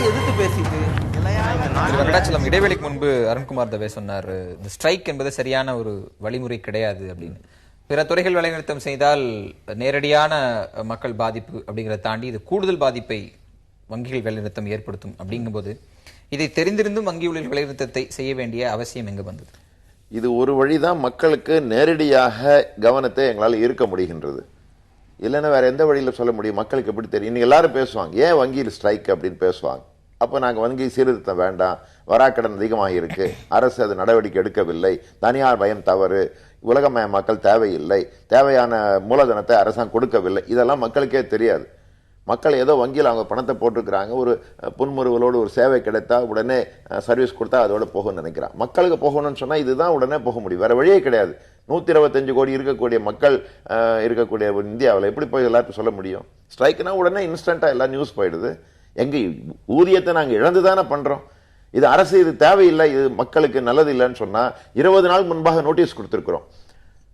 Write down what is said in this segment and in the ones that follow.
எதிர்த்து பேசிட்டு வெங்கடாச்சலம் இடைவெளிக்கு முன்பு அருண்குமார் தவே சொன்னார், இந்த ஸ்ட்ரைக் என்பது சரியான ஒரு வழிமுறை கிடையாது அப்படின்னு. பிற துறைகள் வேலைநிறுத்தம் செய்தால் நேரடியான மக்கள் பாதிப்பு அப்படிங்கிறத தாண்டி இது கூடுதல் பாதிப்பை வங்கிகள் வேலைநிறுத்தம் ஏற்படுத்தும் அப்படிங்கும்போது இதை தெரிந்திருந்தும் வங்கி ஊழியர் வேலைநிறுத்தத்தை செய்ய வேண்டிய அவசியம் எங்க வந்தது? இது ஒரு வழிதான் மக்களுக்கு நேரடியாக கவனத்தை எங்களால் ஈர்க்க முடிகின்றது. இல்லைன்னா வேற எந்த வழியில சொல்ல முடியும்? மக்களுக்கு எப்படி தெரியும்? இன்னைக்கு எல்லாரும் பேசுவாங்க, ஏன் வங்கியில் ஸ்ட்ரைக் அப்படின்னு பேசுவாங்க. அப்ப நாங்க வங்கி சீர்திருத்தம் வேண்டாம், வராக்கடன் அதிகமாக இருக்கு, அரசு அது நடவடிக்கை எடுக்கவில்லை, தனியார் பயம் தவறு, உலகமயமாக்கல் தேவையில்லை, தேவையான மூலதனத்தை அரசாங்கம் கொடுக்கவில்லை, இதெல்லாம் மக்களுக்கே தெரியாது. மக்கள் ஏதோ வங்கியில் அவங்க பணத்தை போட்டிருக்கிறாங்க, ஒரு புன்முறுவலோடு ஒரு சேவை கிடைத்தா உடனே சர்வீஸ் கொடுத்தா அதோட போகணும்னு நினைக்கிறான். மக்களுக்கு போகணும்னு சொன்னா இதுதான் உடனே போக முடியும், வேற வழியே கிடையாது. 125 கோடி இருக்கக்கூடிய மக்கள் இருக்கக்கூடிய இந்தியாவில் எப்படி போய் எல்லாருக்கும் சொல்ல முடியும்? ஸ்ட்ரைக்னா உடனே இன்ஸ்டன்டா எல்லாம் நியூஸ் போயிடுது. எங்க ஊதியத்தை நாங்க இழந்துதானே பண்றோம். இது அரசு இது தேவையில்லை, இது மக்களுக்கு நல்லது இல்லைன்னு சொன்னா 20 நாள் முன்பாக நோட்டீஸ் கொடுத்திருக்கிறோம்.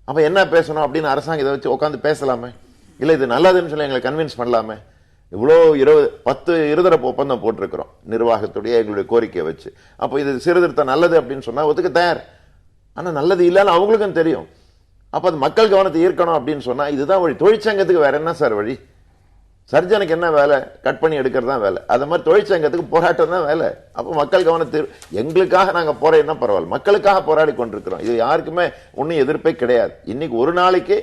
அப்ப என்ன பேசணும் அப்படின்னு அரசாங்கம் இதை வச்சு உட்காந்து பேசலாமே? இல்ல இது நல்லதுன்னு சொல்லி எங்களை கன்வின்ஸ் பண்ணலாமே? இவ்வளோ 10 இருதரப்பு ஒப்பந்தம் போட்டிருக்கிறோம் நிர்வாகத்துடைய எங்களுடைய கோரிக்கையை வச்சு. அப்போ இது சீர்திருத்தம் நல்லது அப்படின்னு சொன்னா ஒத்துக்க தயார். ஆனா நல்லது இல்லைன்னு அவங்களுக்கும் தெரியும். அப்ப அது மக்கள் கவனத்தை ஈர்க்கணும் அப்படின்னு சொன்னா இதுதான் வழி. தொழிற்சங்கத்துக்கு வேற என்ன சார் வழி? சர்ஜனுக்கு என்ன வேலை? கட் பண்ணி எடுக்கிறது தான் வேலை. அது மாதிரி தொழிற்சங்கத்துக்கு போராட்டம் தான் வேலை. அப்போ மக்கள் கவனத்தை எங்களுக்காக நாங்க போறோம்னா பரவாயில்ல, மக்களுக்காக போராடி கொண்டிருக்கிறோம். இது யாருக்குமே ஒன்னும் எதிர்ப்பே கிடையாது. இன்னைக்கு ஒரு நாளைக்கு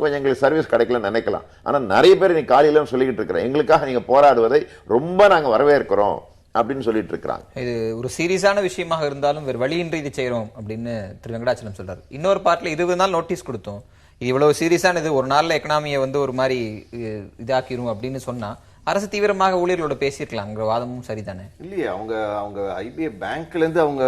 கொஞ்சம் எங்களுக்கு சர்வீஸ் கிடைக்கலன்னு நினைக்கலாம். ஆனா நிறைய பேர் இன்னைக்கு காலையில சொல்லிக்கிட்டு இருக்கிறோம், எங்களுக்காக நீங்க போராடுவதை ரொம்ப நாங்க வரவேற்கிறோம் அப்படின்னு சொல்லிட்டு இருக்கிறாங்க. இது ஒரு சீரியஸான விஷயமாக இருந்தாலும் வேறு வழியின்றி இது செய்யறோம் அப்படின்னு திரு வெங்கடாச்சலம் சொல்றாரு. இன்னொரு பார்ட்ல 20 நாள் நோட்டீஸ் கொடுத்தோம், இது இவ்வளவு சீரியஸானது, ஒரு நாள்ல எக்கனாமியை ஒரு மாதிரி இதாக்கிரும் அப்படின்னு சொன்னா அரசு தீவிரமாக ஊழியர்களோட பேசியிருக்கலாங்கிற வாதமும் சரிதானே? இல்லையே, அவங்க ஐபிஐ பேங்க்ல இருந்து அவங்க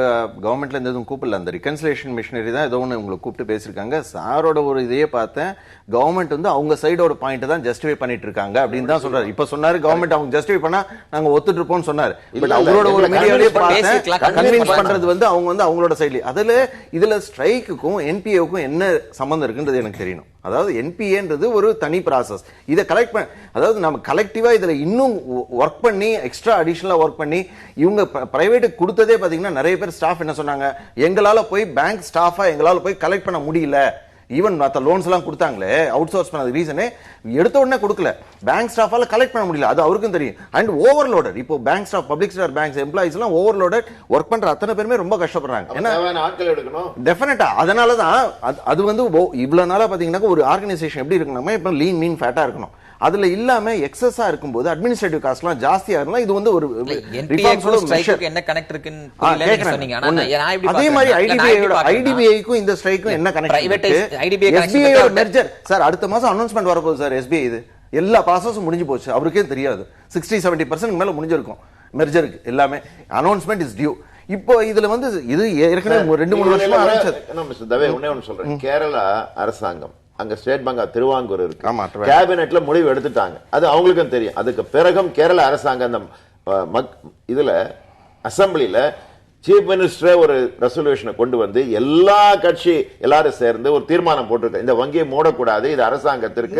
கவர்மெண்ட்ல இருந்து எதுவும் கூப்பிடல. அந்த ரிகன்சிலேஷன் மிஷினரி தான் ஏதோ ஒன்று உங்களை கூப்பிட்டு பேசியிருக்காங்க. சாரோட ஒரு இதையே பார்த்தேன், கவர்மெண்ட் அவங்க சைடோட பாயிண்ட் தான் ஜஸ்டிஃபை பண்ணிட்டு இருக்காங்க அப்படின்னு தான் சொல்றாரு. இப்ப சொன்னாரு கவர்மெண்ட் அவங்க ஜஸ்டிஃபை பண்ணா நாங்க ஒத்துட்டு இருப்போம்னு சொன்னாரு. பட் அவங்களோட ஒரு மீடியாவிலே பார்த்தேன் கன்வின்ஸ் பண்றது அவங்க அவங்களோட சைட்ல. அதுல இதுல ஸ்ட்ரைக்குக்கும் என்பிஏவுக்கும் என்ன சம்பந்தம் இருக்குன்றது எனக்கு தெரியணும். அதாவது என்பிஏன்றது ஒரு தனி ப்ராசஸ். இதை கலெக்ட் பண்ண, அதாவது நம்ம கலெக்டிவா இதுல இன்னும் ஒர்க் பண்ணி எக்ஸ்ட்ரா அடிஷனலா ஒர்க் பண்ணி இவங்க பிரைவேட்டுக்கு கொடுத்ததே பாத்தீங்கன்னா நிறைய பேர் ஸ்டாஃப் என்ன சொன்னாங்க, எங்களால போய் பேங்க் ஸ்டாஃபா எங்களால போய் கலெக்ட் பண்ண முடியல. ஈவன் மற்ற லோன்ஸ் எல்லாம் கொடுத்தாங்களே அவுட் சோர்ஸ் பண்ண ரீசனே எடுத்த உடனே கொடுக்கல, பேங்க் ஸ்டாஃபால கலெக்ட் பண்ண முடியல. அது அவருக்கும் தெரியும். And overloaded. இப்போ bank staff, public sector banks employees எல்லாம் ஓவர்லோடட் ஒர்க் பண்ற அத்தனை பேருமே ரொம்ப கஷ்டப்படுறாங்க. ஏன்னா ஆட்கள் எடுக்கணும் டெஃபினட்டா. அதனாலதான் அது இவ்வளவு நாளா பாத்தீங்கன்னா ஒரு ஆர்கனைசேஷன் எப்படி இருக்கணும்னா இப்ப லீன் மீன் ஃபேட்டா இருக்கணும். அதுல இல்லாம எக்ஸஸா இருக்கும்போது அட்மினிஸ்ட்ரேட்டிவ் காஸ்ட்லாம் ஜாஸ்தியா இருந்தா இது ஒரு என்ன கனெக்ட் இருக்குன்னு சொன்னீங்க. அதே மாதிரி ஐடிபிஐக்கும் இந்த ஸ்ட்ரைக்கும் என்ன கனெக்ட்? எஸ்பிஐ மெர்ஜர் சார் அடுத்த மாசம் அனௌன்ஸ்மெண்ட் வரப்போகுது சார். எஸ்பிஐ இது எல்லா ப்ராசஸும் முடிஞ்சு போச்சு, அவருக்கே தெரியாது. 60-70% மேல முடிஞ்சிருக்கும் மெர்ஜருக்கு. எல்லாமே அனௌன்ஸ்மெண்ட் இஸ் டியூ. இப்போ இதுல இது ஏற்கனவே 2-3 வருஷமா ஆரம்பிச்சது. சொல்றேன், கேரளா அரசாங்கம் அங்க ஸ்டேட் பேங்க் திருவாங்கூர் இருக்கு, கேபினெட்ல முடிவு எடுத்துட்டாங்க. அது அவங்களுக்கும் தெரியும். அதுக்கு பிறகும் கேரள அரசாங்கம் அந்த இதுல அசம்பிளில சீஃப் மினிஸ்டர் ஒரு ரெசல்யூஷனை கொண்டு வந்து எல்லா கட்சி எல்லாரும் சேர்ந்து ஒரு தீர்மானம் போட்டிருக்க, இந்த வங்கியை மூடக்கூடாது, இது அரசாங்கத்திற்கு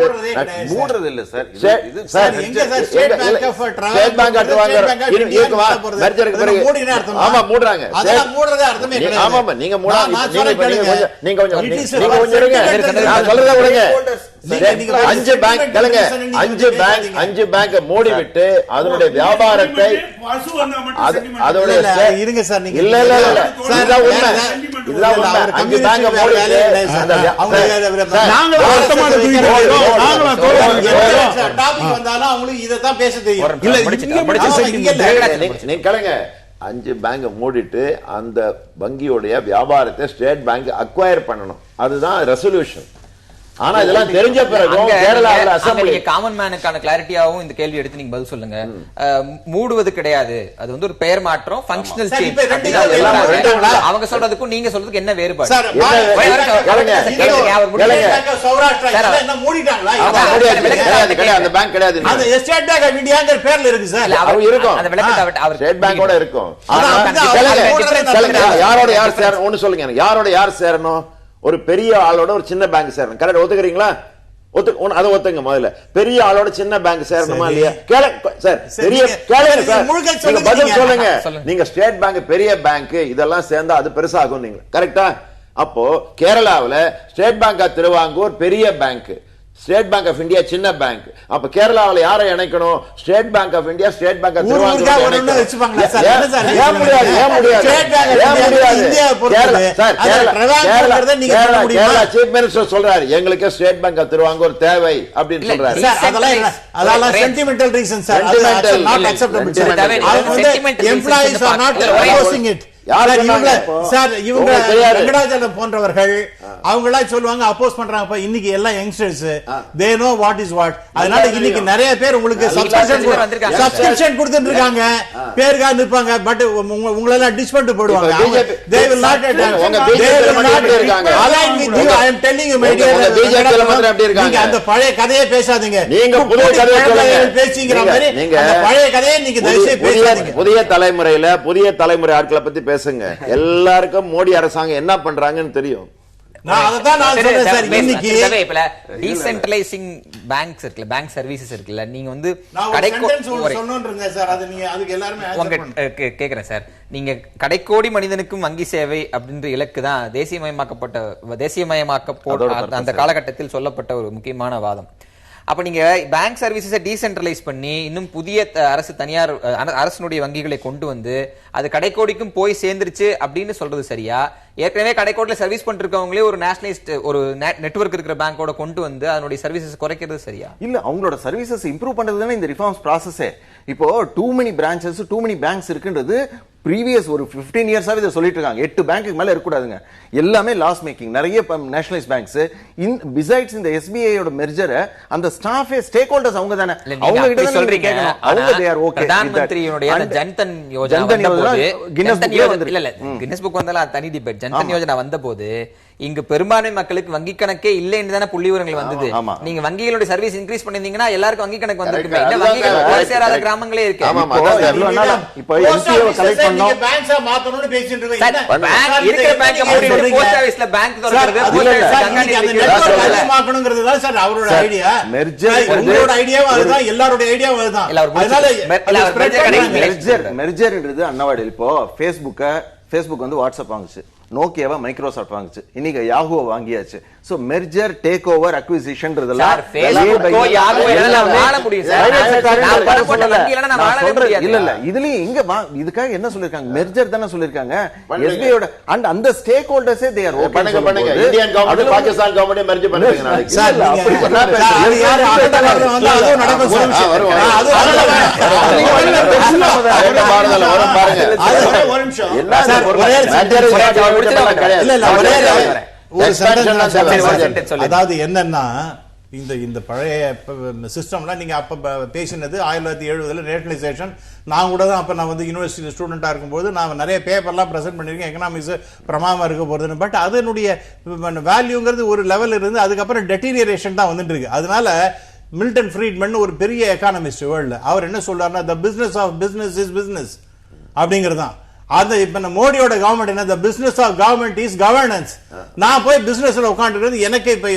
மூடுறது இல்ல சார். ஆமா மூடுறாங்க. ஆமா நீங்க நீங்க சொல்றத விடுங்க. 5 பேங்க் மூடி விட்டு அதனுடைய வியாபாரத்தை இருங்க சார். இல்ல இல்ல இல்ல இதுதான் உண்மை. இதுதான் உண்மை. 5 பேங்க் மூடி வந்தாலும் அவங்களுக்கு இதைத்தான் பேச தெரியும். நீங்க கேளுங்க, 5 பேங்க் மூடிட்டு அந்த வங்கியோடைய வியாபாரத்தை ஸ்டேட் பேங்க் அக்வயர் பண்ணணும், அதுதான் ரெசல்யூஷன். ஆனா இதெல்லாம் தெரிஞ்ச பிறகு கேரளாவில் அசெம்பிளி காமன் மேனுக்கான கிளாரிட்டியாவும் இந்த கேள்வி எடுத்து நீங்க பதில் சொல்லுங்க. மூடுவது கிடையாது, அது ஒரு பெயர் மாற்றம், ஃபங்க்ஷனல் சேஞ்ச். அவங்க சொல்றதுக்கும் நீங்க சொல்றதுக்கு என்ன வேறுபாடு? அந்த பேங்க் கிடையாது, அந்த ஸ்டேட் பேங்க் ஆஃப் இந்தியாங்கிற பேர்ல இருக்கு சார். அவர் இருக்கும், அந்த விளக்கத்தை அவர் ஸ்டேட் பேங்கோட இருக்கும். யாரோட யார் சேரணும் ஒன்னு சொல்லுங்க. யாரோட யார் சேரணும்? ஒரு பெரிய ஆளோட ஒரு சின்ன பேங்க் சேரணும். கரெக்ட், ஒத்துக்கிறீங்களா? அதை ஒத்துங்க. முதல்ல பெரிய ஆளோட சின்ன பேங்க் சேரணுமா இல்லையா? சார் பெரிய கேளுங்க சார், நீங்க பதில் சொல்லுங்க. நீங்க ஸ்டேட் பேங்க் பெரிய பேங்க் இதெல்லாம் சேர்ந்தா அது பெருசாகும் நீங்க கரெக்டா? அப்போ கேரளாவுல ஸ்டேட் பேங்க் ஆஃப் திருவாங்கூர் பெரிய bank, state bank of India சின்ன பேங்க். அப்ப கேரளாவுல யாரை இணைக்கணும்? State bank of India, state bank of Travancore. Kerala chief minister சொல்றாரு எங்களுக்கு ஸ்டேட் பேங்க் ஆஃப் திருவாங்கூர் தேவை அப்படின்னு சொல்றாரு. அதெல்லாம் சென்டிமெண்டல் ரீசன் சார். அது not acceptable. Employees are not opposing it. Sir இவங்க வெங்கடாச்சலம் போன்றவர்கள் அவங்க சொல்லுவாங்க அப்போஸ் பண்றாங்க. இன்னைக்கு எல்லாம் youngsters they know what is what. அதனால இன்னைக்கு நிறைய பேர் உங்களுக்கு சப்ஸ்கிரிப்ஷன் கொடுத்துட்டு இருக்காங்க, பேருக்கா நிப்பாங்க. பட் உங்களை எல்லாம் டிஷ் பண்ணிட்டு போடுவாங்க. they will not align with you. I am telling you my dear, நீங்க அந்த பழைய கதையே பேசாதீங்க. நீங்க புதிய கதையை பேசிக்கிற மாதிரி அந்த பழைய கதையை நீங்க தயவுசெய்து பேசாதீங்க. புதிய தலைமுறை ஆட்களை பத்தி பேசுங்க. எல்லாருக்கும் மோடி அரசாங்கம் என்ன பண்றாங்கன்னு தெரியும். பேங்க் சர்வீசஸ் இருக்குல்ல, நீங்க வந்து கேக்குறேன் சார், நீங்க கடைக்கோடி மனிதனுக்கும் வங்கி சேவை அப்படின்ற இலக்கு தான் தேசியமயமாக்க அந்த காலகட்டத்தில் சொல்லப்பட்ட ஒரு முக்கியமான வாதம். அப்ப நீங்க பேங்க் சர்வீசஸை டீசென்ட்ரலைஸ் பண்ணி இன்னும் புதிய தனியார் அரசுடைய வங்கிகளை கொண்டு வந்து அது கடைக்கோடிக்கும் போய் சேர்ந்துருச்சு அப்படின்னு சொல்றது சரியா? ஏற்கனவே கடைக்கோடில சர்வீஸ் பண்ணிருக்கவங்களே ஒரு நேஷனலைஸ்ட் ஒரு நெட்வொர்க் இருக்கிற பேங்கோட கொண்டு வந்து அதனுடைய சர்வீசஸ் குறைக்கிறது சரியா? இல்ல, அவங்களோட சர்வீசஸ் இம்ப்ரூவ் பண்றது தானே இந்த ரிஃபார்ம்ஸ் ப்ராசஸே. இப்போ too many branches, too many banks இருக்குன்றது ப்ரீவியஸ் ஒரு 15 இயர்ஸாவே இதை சொல்லிட்டு இருக்காங்க. 8 பேங்க்கு மேல இருக்கக்கூடாதுங்க, எல்லாமே லாஸ் மேக்கிங். நிறைய நேஷனலைஸ் பேங்க்ஸ் பிசைட்ஸ் இந்த எஸ்பிஐயோட மெர்ஜரை அந்த ஸ்டாஃபே ஸ்டேக் ஹோல்டர்ஸ் அவங்க தானே, அவங்க கிட்ட சொல்றீங்க. அவங்க they are okay. Pradhan மந்திரியோட Jan Dhan Yojana வந்தபோது, கின்னஸ் புக் வந்தால தனி டிபேட். ஜன்தன் யோஜனா வந்தபோது இங்கு பெரும்பான்மை மக்களுக்கு வங்கி கணக்கே இல்லைன்னு தானே புள்ளி விவரங்கள் வந்தது. நீங்க வங்கிகளுடைய சர்வீஸ் இன்க்ரீஸ் பண்ணிருந்தீங்கன்னா எல்லாருக்கும் வங்கி கணக்கு வந்திருக்குமே. இல்ல வங்கிகள் போய் சேராத கிராமங்களே இருக்கு. இப்போ என்சிஓ கலெக்ட் பண்ணோம், பேங்க்ஸா மாத்தணும்னு பேசிட்டு இருக்கீங்க. பேங்க் இருக்கிற பேங்க் மூடிட்டு போஸ்ட் ஆபீஸ்ல பேங்க் திறக்கிறது, மாத்தணும்ங்கிறது தான் சார் அவரோட ஐடியா. உங்களோட ஐடியாவும் அதுதான், எல்லாரோட ஐடியாவும் அதுதான். அதனால மெர்ஜர்ன்றது அன்னவாடி. இப்போ Facebook வந்து வாட்ஸ்அப் வாங்குச்சு, நோக்கியாவை மைக்ரோசாஃப்ட் வாங்குச்சு, இன்னைக்கு யாஹூவை வாங்கியாச்சு. So merger, take over, acquisition இல்ல இதுலயும் இங்க இதுக்காக என்ன சொல்லிருக்காங்க? மெர்ஜர் தானே சொல்லிருக்காங்க. எஸ்பிஐயோட அண்ட் அந்த ஸ்டேக் ஹோல்டர்ஸே தே ஆர் ஓகே. பண்ணுங்க Indian government Pakistan government merge பண்ணுங்க நாளைக்கு. சார் அப்படி சொன்னா யாரு ஆட்டக்காரங்க வந்து அது நடக்கும் சொல்லுங்க. அது பாரதல வரும் பாருங்க. ஒரு நிமிஷம் அதாவது என்னன்னா இந்த பழைய சிஸ்டம்லாம் நீங்க அப்ப பேசினது 1970 நேஷனலைசேஷன். நான் கூட தான் அப்ப நான் வந்து யூனிவர்சிட்டி ஸ்டூடெண்டா இருக்கும்போது நான் நிறைய பேப்பர்லாம் பிரசன்ட் பண்ணிருக்கேன், எக்கனாமிக்ஸ் பிரமாமா இருக்க போறதுன்னு. பட் அதனுடைய வேல்யூங்கிறது ஒரு லெவல் இருந்து அதுக்கப்புறம் டெட்டீரியரேஷன் தான் வந்துட்டு இருக்கு. அதனால மில்டன் ஃப்ரீட்மன் ஒரு பெரிய எக்கானமிஸ்ட் வேர்ல்ட்ல அவர் என்ன சொல்றாருன்னா, the business of business is business அப்படிங்கிறது தான். அது இப்ப மோடியோட கவர்மெண்ட் என்ன, the business of government is governance. நான் போய் பிசினஸ்ல உட்கார்ந்துக்கிறது எனக்கு இப்ப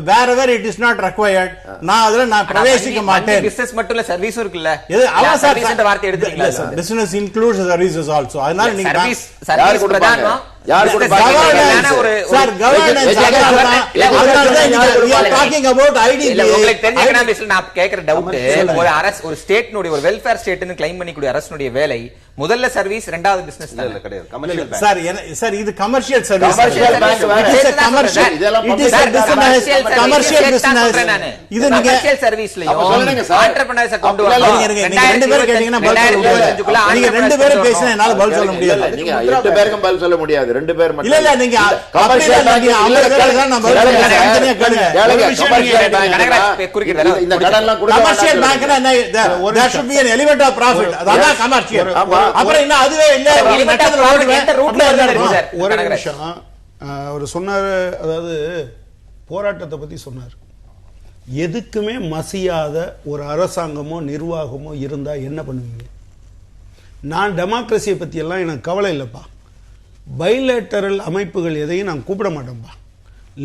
wherever it is not required நான் அதுல நான் பிரவேசிக்க மாட்டேன். பிசினஸ் மட்டும் இல்ல, சர்வீஸும் இருக்குல்ல. இது அவன் சார் இந்த வார்த்தை எடுத்துட்டீங்களா? Business includes services also. அதனால நீங்க சர்வீஸ் பிரதானம் யார் கூட sir governance we are talking about IDB. உங்களுக்கு தெரிஞ்ச எக்கனாமிக்ஸ்ல நான் கேக்குற டவுட், ஒரு அரசு ஒரு ஸ்டேட்னுடைய ஒரு வெல்ஃபேர் ஸ்டேட்னு கிளைம் பண்ணிக்கூடிய அரசுடைய வேலை முதல்ல சர்வீஸ், இரண்டாவது பிசினஸ் தான். கிடையாது கமர்ஷியல் பேங்க் சார் இது கமர்ஷியல் சர்வீஸ். கமர்ஷியல் பிசினஸ் இது நீங்க கமர்ஷியல் சர்வீஸ்லயும் என்டர்பிரைஸ் கொண்டு வரணும். நீங்க ரெண்டு பேரும் கேட்டீங்கன்னா பதில் சொல்ல முடியாது. நீங்க ரெண்டு பேரும் பேசினா என்னால பதில் சொல்ல முடியாது. நீங்க 8 பேருக்கும் பதில் சொல்ல முடியாது, 2 பேர் மட்டும். இல்ல நீங்க கமர்ஷியல் பேங்க் தான் நான் பதில் சொல்றேன். தனியா கேளுங்க. இந்த கடன்லாம் கொடுக்க கமர்ஷியல் பேங்க்னா என்ன? there should be an element of profit. அதான் கமர்ஷியல். அப்புறம் என்ன அதுவே இல்ல ஒரு நிமிஷம் அவர் சொன்னார். அதாவது போராட்டத்தை பத்தி சொன்னார். எதுக்குமே மசியாத ஒரு அரசாங்கமோ நிர்வாகமோ இருந்தா என்ன பண்ணுவீங்க? நான் டெமோக்ரஸியை பத்தி எல்லாம் எனக்கு கவலை இல்லப்பா. பைலேட்டரல் அமைப்புகள் எதையும் நான் கூப்பிட மாட்டேன்பா.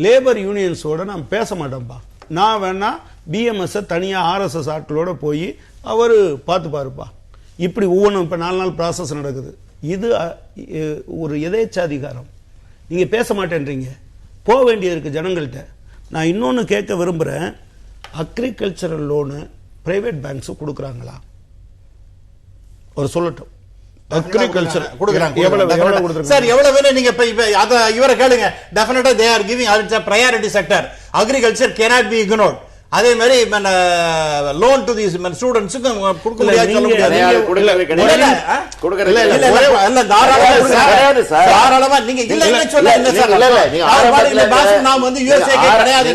லேபர் யூனியன்ஸோட நான் பேச மாட்டேன்பா. நான் வேணா பிஎம்எஸ் தனியா RSS ஆட்களோட போய் அவரு பார்த்து பாருப்பா. இப்படி ஒவ்வொன்றும் இப்ப 4 நாள் ப்ராசஸ் நடக்குது. இது ஒரு எதேச்சாதிகாரம். நீங்க பேச மாட்டேன்றீங்க, போக வேண்டியது இருக்கு ஜனங்கள்கிட்ட. நான் இன்னொன்னு கேட்க விரும்புறேன், அக்ரிகல்ச்சரல் லோனு பிரைவேட் பேங்க்ஸ் கொடுக்குறாங்களா? ஒரு சொல்லட்டும். அக்ரிகல்ச்சர் கொடுக்குறாங்க. எவ்வளவு கொடுத்துருக்காங்க சார்? எவ்வளவு வேணும்? நீங்க இப்ப அத இவரை கேளுங்க. டெஃபினட்டா they are giving priority sector. Agriculture cannot be ignored. அதே மாதிரி லோன் டு தீஸ் ஸ்டூடண்ட்ஸ்க்கு கொடுக்க முடியாது, சொல்ல முடியாது. தாராளமா நீங்க இல்ல சொல்ல இல்ல சார். நாம வந்து USA கிடையாது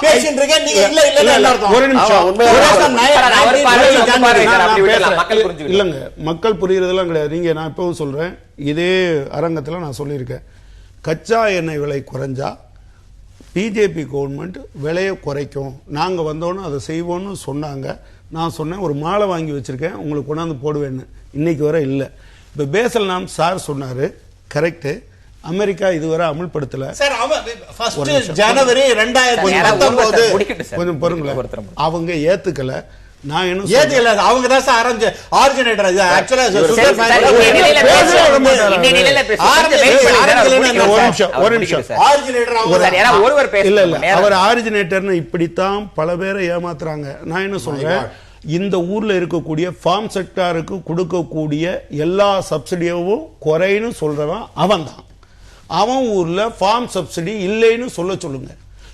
பேசிட்டு இருக்கேன். நீங்க இல்ல இல்ல ஒரு நிமிஷம் இல்லங்க, மக்கள் புரியுறதெல்லாம் கிடையாது. நீங்க நான் இப்பவும் சொல்றேன், இதே அரங்கத்துல நான் சொல்லியிருக்கேன், கச்சா எண்ணெய் விலை குறைஞ்சா பிஜேபி கவர்மெண்ட் விலையை குறைக்கும், நாங்கள் வந்தோன்னு அதை செய்வோன்னு சொன்னாங்க. நான் சொன்னேன் ஒரு மாலை வாங்கி வச்சிருக்கேன், உங்களுக்கு கொண்டாந்து போடுவேன்னு. இன்னைக்கு வரை இல்லை. இப்போ பேசல் நாம் சார் சொன்னாரு, கரெக்டு, அமெரிக்கா இதுவரை அமல்படுத்தல. ஜனவரி 2019 கொஞ்சம் பாருங்களேன், அவங்க ஏத்துக்கல. நான் என்ன ஏத்துக்கல, அவங்க தான் சார் ஆரிஜினேட்டர். அவர் ஆரிஜினேட்டர்னு இப்படித்தான் பல பேரை ஏமாத்துறாங்க. நான் என்ன சொல்றேன், இந்த ஊர்ல இருக்கக்கூடிய ஃபார்ம் செக்டாருக்கு கொடுக்கக்கூடிய எல்லா சப்சிடியும் குறைன்னு சொல்றவன் அவன் தான். அவன் ஊர்ல ஃபார்ம் சப்சிடி இல்லைன்னு சொல்லுங்க.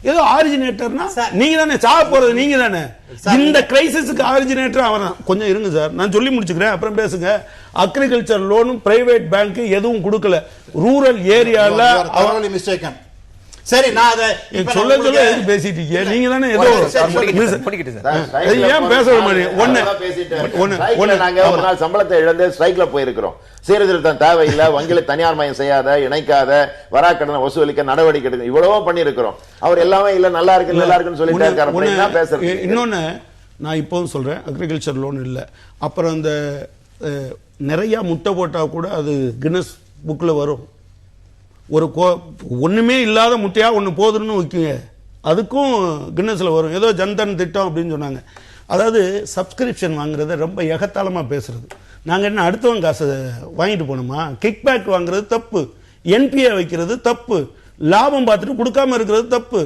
ஏதோ ஆரிஜினேட்டர்னா நீங்க தானே, சாக போறது நீங்க தானே. இந்த கிரைசிஸ்க்கு ஆரிஜினேட்டர் அவன். கொஞ்சம் இருங்க சார், நான் சொல்லி முடிச்சுக்கிறேன், அப்புறம் பேசுங்க. அக்ரிகல்ச்சர் லோனும் பிரைவேட் பேங்க் எதுவும் கொடுக்கல. ரூரல் ஏரியால சரி, நான் அதை சொல்ல எதுக்கு பேசிட்டு இருக்கீங்க? நீங்க தானே ஏதோ ஏன் பேச ஒரு நாள் சம்பளத்தை இழந்து ஸ்ட்ரைக்ல போயிருக்கிறோம். சீர்திருத்தம் தேவையில்லை, வங்கியில தனியார் மயம் செய்யாத, இணைக்காத, வராக்கடனை வசூலிக்க நடவடிக்கை எடுக்க, இவ்வளவோ பண்ணி இருக்கிறோம். அவர் எல்லாமே இல்ல நல்லா இருக்கு நல்லா இருக்குன்னு சொல்லிட்டு இருக்காரு. இன்னொன்னு நான் இப்பவும் சொல்றேன், அக்ரிகல்ச்சர் லோன் இல்ல. அப்புறம் இந்த நிறைய முட்டை போட்டா கூட அது கின்னஸ் புக்ல வரும். ஒரு ஒண்ணுமே இல்லாத முட்டையா ஒண்ணு போதுன்னு வைக்குங்க, அதுக்கும் கின்னஸ்ல வரும். ஏதோ ஜன்தன் திட்டம் அப்படின்னு சொன்னாங்க. அதாவது சப்ஸ்கிரிப்ஷன் வாங்குறத ரொம்ப எகத்தாளமா பேசுறது. நாங்க என்ன அடுத்தவங்க காசை வாங்கிட்டு போனோமா? கிக் பேக் வாங்குறது தப்பு, என்பிஏ வைக்கிறது தப்பு, லாபம் பார்த்துட்டு கொடுக்காம இருக்கிறது தப்பு.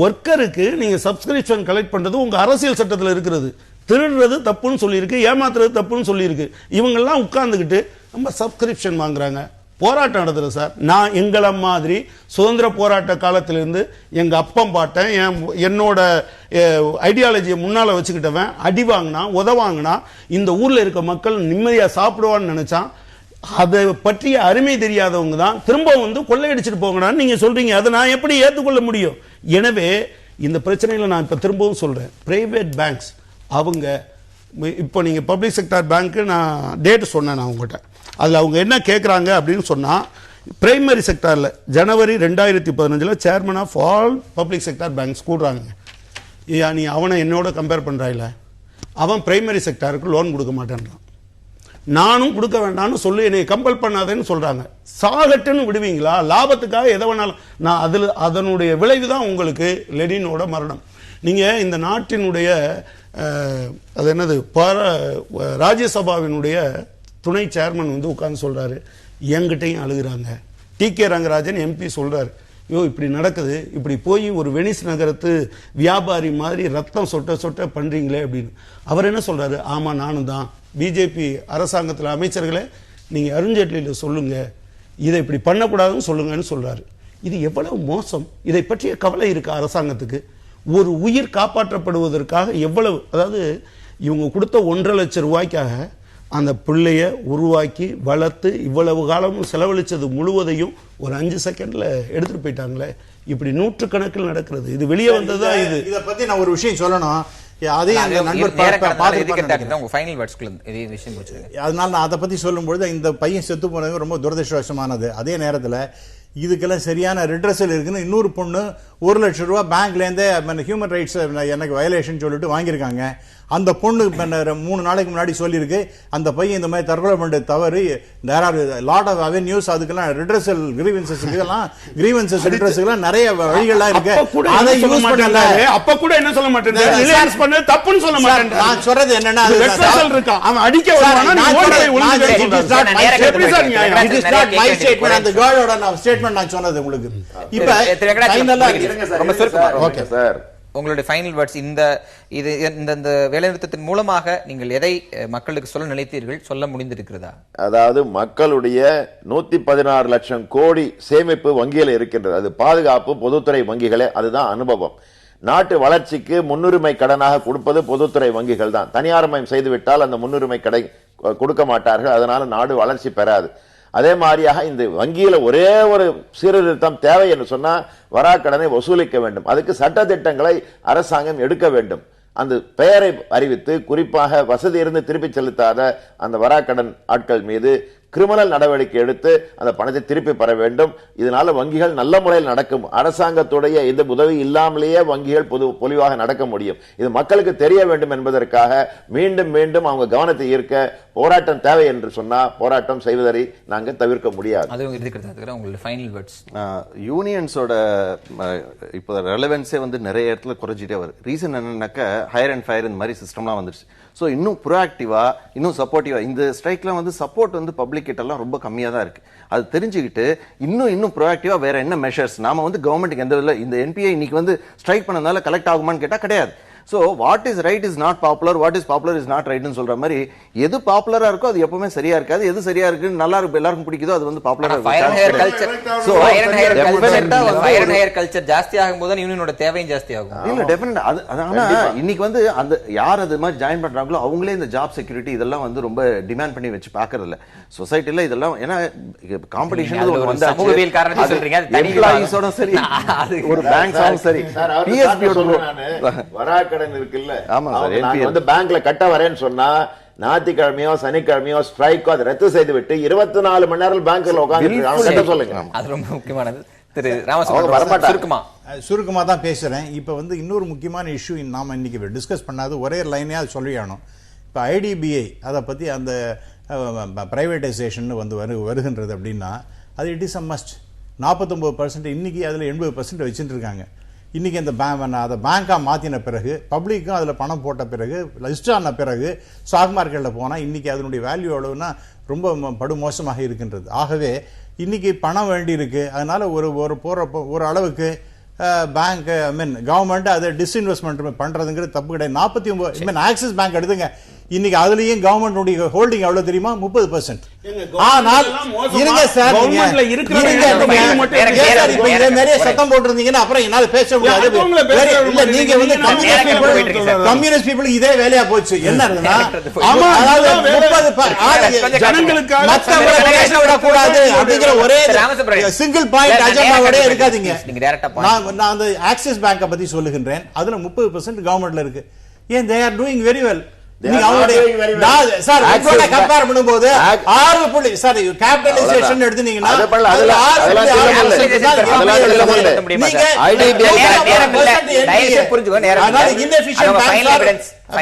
ஒர்க்கருக்கு நீங்க சப்ஸ்கிரிப்ஷன் கலெக்ட் பண்றது உங்க அரசியல் சட்டத்தில் இருக்கிறது. திருடுறது தப்புன்னு சொல்லியிருக்கு, ஏமாத்துறது தப்புன்னு சொல்லியிருக்கு. இவங்கெல்லாம் உட்கார்ந்துக்கிட்டு நம்ம சப்ஸ்கிரிப்ஷன் வாங்குறாங்க, போராட்டம் நடத்துற சார். நான் எங்களை மாதிரி சுதந்திர போராட்ட காலத்திலிருந்து எங்க அப்பம் பாட்டேன், என்னோட ஐடியாலஜியை முன்னால வச்சுக்கிட்டவன் அடி வாங்கினா உதவாங்கினா இந்த ஊர்ல இருக்க மக்கள் நிம்மதியா சாப்பிடுவான்னு நினைச்சான். அதை பற்றிய அருமை தெரியாதவங்க தான் திரும்ப வந்து கொள்ளையடிச்சிட்டு போங்கடான்னு நீங்க சொல்றீங்க. அதை நான் எப்படி ஏற்றுக்கொள்ள முடியும்? எனவே இந்த பிரச்சனையில நான் இப்ப திரும்பவும் சொல்றேன், பிரைவேட் பேங்க்ஸ் அவங்க இப்போ நீங்க பப்ளிக் செக்டார் பேங்க் நான் டேட் சொன்னேன் நான் உங்ககிட்ட. அதில் அவங்க என்ன கேட்குறாங்க அப்படின்னு சொன்னால், பிரைமரி செக்டாரில் ஜனவரி 2015 chairman of all public sector banks கூடுறாங்க. நீ அவனை என்னோட கம்பேர் பண்ணுறாயில, அவன் பிரைமரி செக்டாருக்கு லோன் கொடுக்க மாட்டேன்றான். நானும் கொடுக்க வேண்டாம்னு சொல்லி என்னை கம்பல் பண்ணாதேன்னு சொல்கிறாங்க. சாகட்டுன்னு விடுவீங்களா? லாபத்துக்காக எதை வேணாலும். நான் அதனுடைய விளைவு தான் உங்களுக்கு லெனினோட மரணம். நீங்கள் இந்த நாட்டினுடைய அது என்னது ராஜ்யசபாவினுடைய துணை சேர்மன் வந்து உட்கார்ந்து சொல்றாரு, என்கிட்டையும் அழுகுறாங்க. டி.கே. ரங்கராஜன் எம்பி சொல்றாரு, ஐயோ இப்படி நடக்குது, இப்படி போய் ஒரு வெனிஸ் நகரத்து வியாபாரி மாதிரி ரத்தம் சொட்ட சொட்ட பண்றீங்களே அப்படின்னு. அவர் என்ன சொல்றாரு, ஆமா நானும் தான், பிஜேபி அரசாங்கத்தில் அமைச்சர்களே நீங்க அருண்ஜேட்லியில சொல்லுங்க, இதை இப்படி பண்ணக்கூடாதுன்னு சொல்லுங்கன்னு சொல்றாரு. இது எவ்வளவு மோசம்! இதை பற்றிய கவலை இருக்கு அரசாங்கத்துக்கு? ஒரு உயிர் காப்பாற்றப்படுவதற்காக எவ்வளவு, அதாவது இவங்க கொடுத்த 1.5 லட்சம் ரூபாய்க்காக அந்த பிள்ளைய உருவாக்கி வளர்த்து இவ்வளவு காலமும் செலவழிச்சது முழுவதையும் ஒரு 5 செகண்ட்ல எடுத்துட்டு போயிட்டாங்களே. இப்படி நூற்றுக்கணக்கில் நடக்கிறது. இது வெளியே வந்ததா? இது இதை பத்தி நான் ஒரு விஷயம் சொல்லணும். அதனால நான் அதை பத்தி சொல்லும்பொழுது இந்த பையன் செத்து போனது ரொம்ப துரதிருஷ்டவசமானது. அதே நேரத்தில் இதுக்கெல்லாம் சரியான ரிட்ரஸல் இருக்குன்னு இன்னொரு பொண்ணு 1 லட்சம் ரூபாய் பேங்க்லேருந்தே ஹியூமன் ரைட்ஸ் எனக்கு வயலேஷன் சொல்லிட்டு வாங்கியிருக்காங்க. அந்த பொண்ணு 3 நாளைக்கு முன்னாடி சொல்லியிருக்கு அந்த பையன் இந்த மாதிரி தற்கொலை பண்ண தவறு. There are lot of avenues, அதுக்கெல்லாம் ரிட்ரஸல் கிரீவன்சஸ் ரிட்ரஸுக்கெல்லாம் நிறைய வழிகள்லாம் இருக்கு. அதை யூஸ் பண்ணல. அப்ப கூட என்ன சொல்ல மாட்டேன், ரிலையன்ஸ் பண்ணது தப்புன்னு சொல்ல மாட்டேன். நான் சொல்றது என்னன்னா ரிட்ரஸல் இருக்கான், அவன் அடிக்க வருவானா, நீ ஓடி ஒளிஞ்சு எப்படி சார் நியாயம்? It is not my statement, அந்த கேர்ளோட ஸ்டேட்மென்ட் நான் சொன்னது உங்களுக்கு. இப்ப ஃபைனலா ஓகே சார், உங்களுடைய ஃபைனல் வேர்ட்ஸ். இந்த வேலைநிறுத்தத்தின் மூலமாக நீங்கள் எதை மக்களுக்கு சொல்ல நினைத்தீர்கள், சொல்ல முடிந்திருக்கிறதா? அதாவது மக்களுடைய 116 லட்சம் கோடி சேமிப்பு வங்கியில் இருக்கின்றது. அது பாதுகாப்பு பொதுத்துறை வங்கிகளே, அதுதான் அனுபவம். நாட்டு வளர்ச்சிக்கு முன்னுரிமை கடனாக கொடுப்பது பொதுத்துறை வங்கிகள் தான். தனியார்மயம் செய்துவிட்டால் அந்த முன்னுரிமை கடை கொடுக்க மாட்டார்கள், அதனால நாடு வளர்ச்சி பெறாது. அதே மாதிரியாக இந்த வங்கியில ஒரே ஒரு சீர்திருத்தம் தேவை என்று சொன்னா வராக்கடனை வசூலிக்க வேண்டும். அதுக்கு சட்ட திட்டங்களை அரசாங்கம் எடுக்க வேண்டும். அந்த பெயரை அறிவித்து குறிப்பாக வசதி இருந்து திருப்பி செலுத்தாத அந்த வராக்கடன் ஆட்கள் மீது கிரிமினல் நடவடிக்கை எடுத்து அந்த பணத்தை திருப்பி பெற வேண்டும். இதனால வங்கிகள் நல்ல முறையில் நடக்கும். அரசாங்கத்துடைய இந்த உதவி இல்லாமலேயே வங்கிகள் பொலிவாக நடக்க முடியும். இது மக்களுக்கு தெரிய வேண்டும் என்பதற்காக மீண்டும் மீண்டும் அவங்க கவனத்தை ஈர்க்க போராட்டம் தேவை என்று சொன்னா போராட்டம் செய்வதை நாங்கள் தவிர்க்க முடியாது. யூனியன்ஸோட இப்போ ரெலவென்ஸே வந்து நிறைய இடத்துல குறைஞ்சிட்டே வருது. ரீசன் என்னன்னாக்க ஹையர் அண்ட் ஃபயர் இந்த மாதிரி சிஸ்டம்லாம் வந்துருச்சு. ஸோ இன்னும் ப்ரோஆக்டிவா, இன்னும் சப்போர்ட்டிவா, இந்த ஸ்ட்ரைக்லாம் வந்து சப்போர்ட் வந்து பப்ளிக் கிட்டலாம் ரொம்ப கம்மியாக தான் இருக்கு. அது தெரிஞ்சுக்கிட்டு இன்னும் ப்ரோஆக்டிவா வேற என்ன மெஷர்ஸ் நாம வந்து கவர்மெண்ட்டுக்கு எந்த வித இந்த என்பிஐ இன்னைக்கு வந்து ஸ்ட்ரைக் பண்ணனால கலெக்ட் ஆகுமான்னு கேட்டா கிடையாது. So what is right is not popular, what is popular is not right னு சொல்ற மாதிரி எது பாப்புலரா இருக்கோ அது எப்பவுமே சரியா இருக்காது. எது சரியா இருக்கு நல்லா இருக்கு எல்லாருக்கும் பிடிக்குதோ அது வந்து பாப்புலரா இருக்கும். ஃபயர் அண்ட் ஹேர் கல்ச்சர் ஜாஸ்தி ஆகும்போது யூனியனோட தேவையும் ஜாஸ்தி ஆகும். இல்ல டெஃபினட் அது ஆனா இன்னைக்கு வந்து அந்த யார் அது மாதிரி ஜாயின் பண்றாங்களோ அவங்களே இந்த ஜாப் செக்யூரிட்டி இதெல்லாம் வந்து ரொம்ப டிமாண்ட் பண்ணி வச்சு பாக்குறது இல்ல சொசைட்டில. இதெல்லாம் ஏன்னா காம்படிஷன் வந்து சமூகவியல் காரணத்தை சொல்றீங்க, அது தனி எம்ப்ளாயீஸோட சரி ஒரு பேங்க் சரி பிஎஸ்பியோட இருக்குல்ல, வந்து பேங்க்ல கட்ட வரேன்னு சொன்னா ஞாயிற்றுக்கிழமையோ சனிக்கிழமையோ ஸ்ட்ரைக்கோ அதை ரத்து செய்து விட்டு 24 மணி நேரம் பேங்க்ல உட்கார்ந்து சொல்லுங்க. அது ரொம்ப முக்கியமானது. திரு ராமசுப்ரமணியம் சுருக்கமா தான் பேசுறேன். இப்ப வந்து இன்னொரு முக்கியமான இஷ்யூ நாம இன்னைக்கு டிஸ்கஸ் பண்ணாது ஒரே லைனே அது சொல்லியானோம். இப்ப ஐடிபிஐ அதை பத்தி அந்த பிரைவேடைசேஷன் வந்து வருகின்றது அப்படின்னா அது இட் இஸ் அ மஸ்ட். 49% இன்னைக்கு அதுல 80% வச்சுட்டு இருக்காங்க. இன்னைக்கு அந்த அதை பேங்காக மாற்றின பிறகு பப்ளிக்கும் அதில் பணம் போட்ட பிறகு லிஸ்ட் ஆன பிறகு ஸ்டாக் மார்க்கெட்டில் போனால் இன்னைக்கு அதனுடைய வேல்யூ எவ்வளவுன்னா ரொம்ப படுமோசமாக இருக்கின்றது. ஆகவே இன்னைக்கு பணம் வேண்டி இருக்கு. அதனால ஒரு அளவுக்கு பேங்க் கவர்மெண்ட் அதை டிஸ்இன்வெஸ்ட்மெண்ட் பண்றதுங்கிறது தப்பு கிடையாது. 49 ஆக்சிஸ் பேங்க் எடுத்துங்க, இன்னைக்கு அதுலயும் கவர்மெண்ட் ஹோல்டிங் எவ்வளவு தெரியுமா? 30%. ஆனால் இருங்க சார், சத்தம் போட்டிருந்தீங்கன்னா அப்புறம் என்னால பேச முடியாது. நீங்க வந்து கம்யூனிஸ்ட் பீப்புள் இதே வேலையா போச்சு. என்ன கூடாது அப்படிங்கிற ஒரே சிங்கிள் பாயிண்ட் அஜெண்டாவோட இருக்காதீங்க. நான் அந்த ஆக்சிஸ் பேங்கை பத்தி சொல்லுகின்றேன். அதுல 30% கவர்மெண்ட்ல இருக்கு. ஏன் they are doing very well. நீங்க அவங்களுடைய சார் அதோட கம்பேர் பண்ணும்போது 6 சார் கேபிடலைசேஷன் எடுத்தீங்கன்னா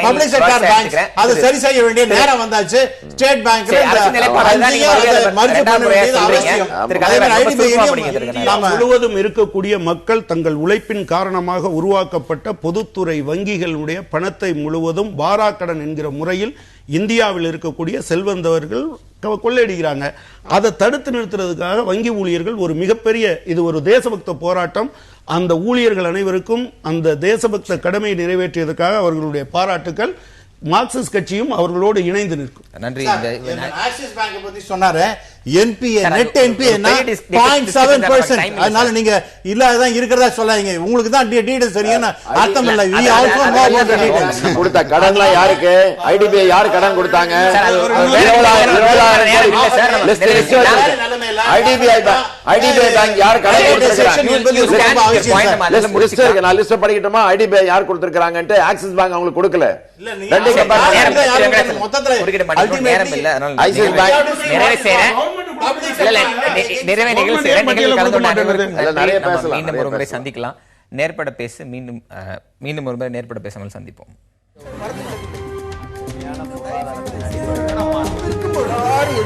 பப்ளிக் செக்டார் பேங்க்ஸ் அது சரி செய்ய வேண்டிய நேரம் வந்தாச்சு. ஸ்டேட் பேங்க் முழுவதும் இருக்கக்கூடிய மக்கள் தங்கள் உழைப்பின் காரணமாக உருவாக்கப்பட்ட பொதுத்துறை வங்கிகளுடைய பணத்தை முழுவதும் வாராக்கடன் என்கிற முறையில் இந்தியாவில் இருக்கக்கூடிய செல்வந்தவர்கள் கொள்ளையடிக்கிறாங்க. அதை தடுத்து நிறுத்துறதுக்காக வங்கி ஊழியர்கள் ஒரு மிகப்பெரிய இது ஒரு தேசபக்த போராட்டம். அந்த ஊழியர்கள் அனைவருக்கும் அந்த தேசபக்த கடமையை நிறைவேற்றியதற்காக அவர்களுடைய பாராட்டுக்கள். மார்க்சிஸ்ட் கட்சியும் அவர்களோடு இணைந்து நிற்கும். நன்றி. ஆக்சிஸ் பேங்க் பத்தி சொன்னாரு. NBA net NBA 0.7%. அதனால நீங்க இல்லதான் இருக்கிறதா சொல்லாதீங்க. உங்களுக்கு தான் டீடைல்ஸ் தெரியும் அர்த்தம் இல்ல. we also know about the details. கொடுத்த கடன்ல யாருக்கு ஐடிபிஐ யார் கடன் கொடுத்தாங்க? ஐடிபிஐ பேங்க் யார் கடன் Point கொடுத்திருக்காங்க? நான் லிஸ்ட் படிக்கட்டுமா? ஐடிபிஐ யார் கொடுத்திருக்காங்கன்ட்டு ஆக்சிஸ் பேங்க் அவங்களுக்கு கொடுக்கல. ரெண்டையும் compare பண்ணுங்க. மொத்தத்துல நேரம் இல்ல, அதனால ஐசிஐசிஐ பேங்க் நிறைவே செய்றேன். நிறைவே நிகழ்ச்சி செய்றேன். நீங்கள் கலந்து கொண்ட அனைவருக்கும் இல்ல, நிறைய நன்றி. பேசலாம், மீண்டும் நிறைய ஒரு முறை பேசலாம். சந்திக்கலாம். நேர்பட பேச மீண்டும் ஒரு முறை நேர்பட பேசாமல் சந்திப்போம்.